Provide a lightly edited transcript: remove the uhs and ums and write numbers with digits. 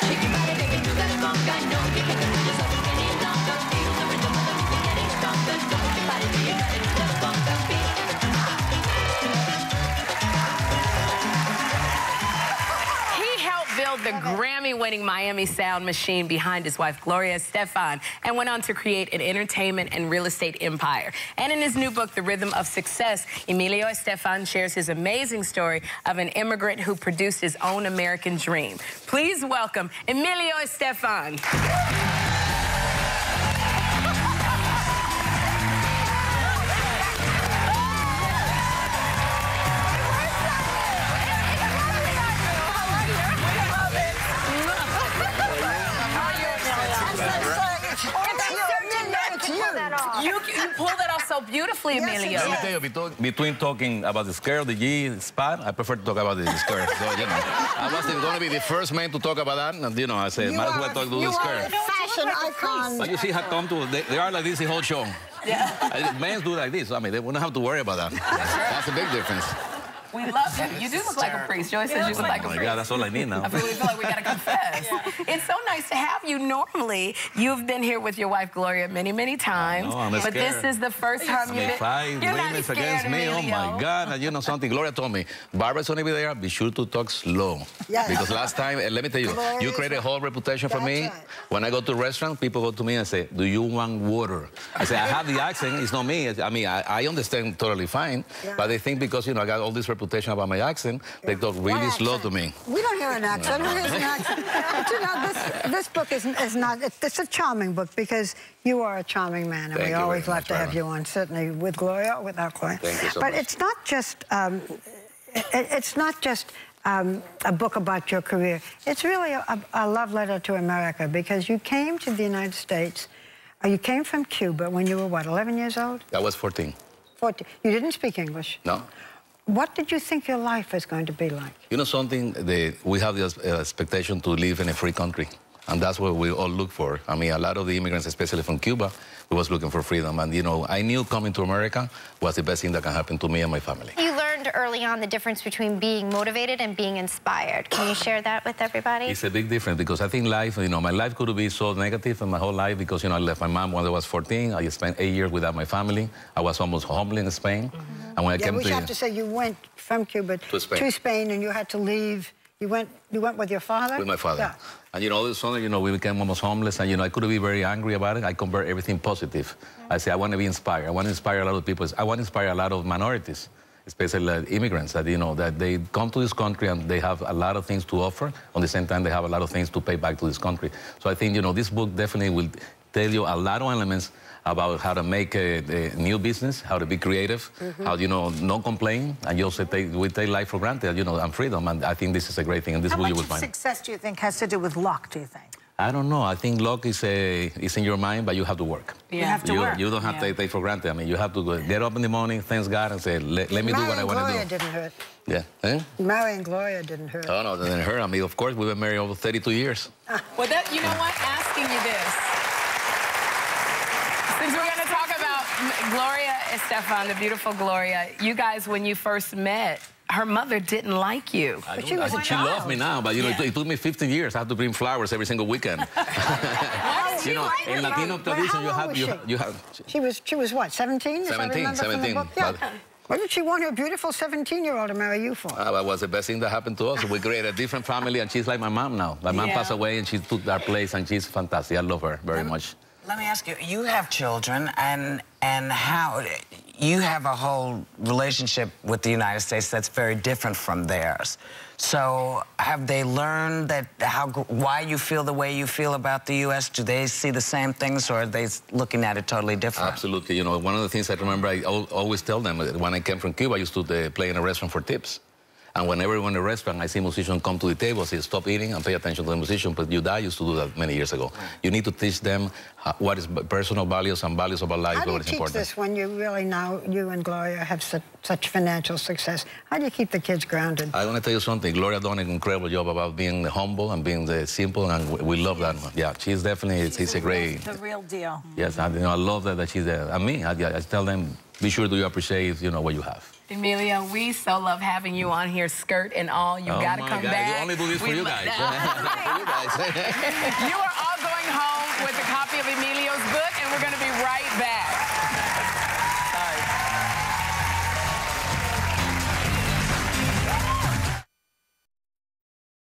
Shake your body, baby, do that funk. I know you can't control yourself any longer. Feel the rhythm of the music getting stronger. Shake your body, do you gotta do that funk beat. Built the Grammy-winning Miami sound machine behind his wife, Gloria Estefan, and went on to create an entertainment and real estate empire. And in his new book, The Rhythm of Success, Emilio Estefan shares his amazing story of an immigrant who produced his own American dream. Please welcome Emilio Estefan. You pulled that off so beautifully, Emilio. Let me tell you, between talking about the skirt, the G spot, I prefer to talk about the skirt. So, you know, I was going to be the first man to talk about that, and, you know, I said, might as well talk to the skirt. You are a fashion icon. But you see how come to, they are like this the whole show. Yeah. Men do like this. I mean, they wouldn't have to worry about that. That's a big difference. We love you. You do look like a priest. Joyce says you look like a priest. Yeah, that's all I need now. I feel like we got to confess. It's so nice to have you. Normally, you've been here with your wife, Gloria, many, many times. No, I'm but scared. this is the first time you've been... Five women against me. Oh, my God. And you know something? Gloria told me, Barbara's going to be there. Be sure to talk slow. Yes. Because last time, let me tell you, you created a whole reputation for me. Right. When I go to a restaurant, people go to me and say, do you want water? I say, I have the accent. It's not me. I mean, I understand totally fine. Yeah. But they think because, you know, I got all this reputation about my accent, they talk really slow to me. We don't hear an accent. Who hears an accent? But you know, this book is not... It's a charming book because you are a charming man, and we always love to have you on, certainly with Gloria or without Gloria. Thank you so much. But it's not just a book about your career. It's really a love letter to America because you came to the United States. You came from Cuba when you were, what, 11 years old? I was 14. 14. You didn't speak English? No. What did you think your life was going to be like? You know something? We have the expectation to live in a free country. And that's what we all look for. I mean, a lot of the immigrants, especially from Cuba, we was looking for freedom. And, you know, I knew coming to America was the best thing that can happen to me and my family. You learned early on the difference between being motivated and being inspired. Can you share that with everybody? It's a big difference because I think life, you know, my life could be so negative in my whole life because, you know, I left my mom when I was 14. I spent 8 years without my family. I was almost homeless in Spain. And when I came we have to say you went from Cuba to Spain and you had to leave. You went with your father? With my father. Yeah. And, you know, all of a sudden, you know, we became almost homeless. And, you know, I could be very angry about it. I convert everything positive. I say, I want to be inspired. I want to inspire a lot of people. I want to inspire a lot of minorities, especially immigrants, that, you know, that they come to this country and they have a lot of things to offer. At the same time, they have a lot of things to pay back to this country. So I think, you know, this book definitely will tell you a lot of elements about how to make a new business, how to be creative, how, you know, not complain, and you also we take life for granted, you know, and freedom, and I think this is a great thing, and this book you will find. How much of success do you think has to do with luck, do you think? I don't know. I think luck is in your mind, but you have to work. Yeah. You have to work. You don't have to take for granted. I mean, you have to get up in the morning, thank God, and say, let me do what I want to do. Gloria didn't hurt. Yeah. Eh? Marrying Gloria didn't hurt. Oh, no, it didn't hurt. I mean, of course, we've been married over 32 years. Well, that, you know what? Asking you this. Since we're going to talk about Gloria Estefan, the beautiful Gloria, you guys, when you first met, her mother didn't like you. She loved me now, but, you know, it took me 15 years. I have to bring flowers every single weekend. You know, in Latino tradition, you have... She was what, 17? 17. Yeah. What did she want her beautiful 17-year-old to marry you for? That was the best thing that happened to us. We created a different family, and she's like my mom now. My mom passed away, and she took that place, and she's fantastic. I love her very much. Let me ask you, you have children, and how... You have a whole relationship with the United States that's very different from theirs. So have they learned that why you feel the way you feel about the U.S.? Do they see the same things, or are they looking at it totally different? Absolutely. You know, one of the things I remember, I always tell them, when I came from Cuba, I used to play in a restaurant for tips. And whenever we're in a restaurant, I see musicians come to the table, say, stop eating and pay attention to the musician. But I used to do that many years ago. You need to teach them what is personal values and values of our life. How do you teach this when you really now, you and Gloria have such financial success? How do you keep the kids grounded? I want to tell you something. Gloria done an incredible job about being humble and being simple, and we love that. Yeah, she's definitely, she's a great... The real deal. Yes, I love that she's there. And me, I tell them, be sure to appreciate, you know, what you have. Emilio, we so love having you on here, skirt and all. You gotta come back. You only do this for you guys. You are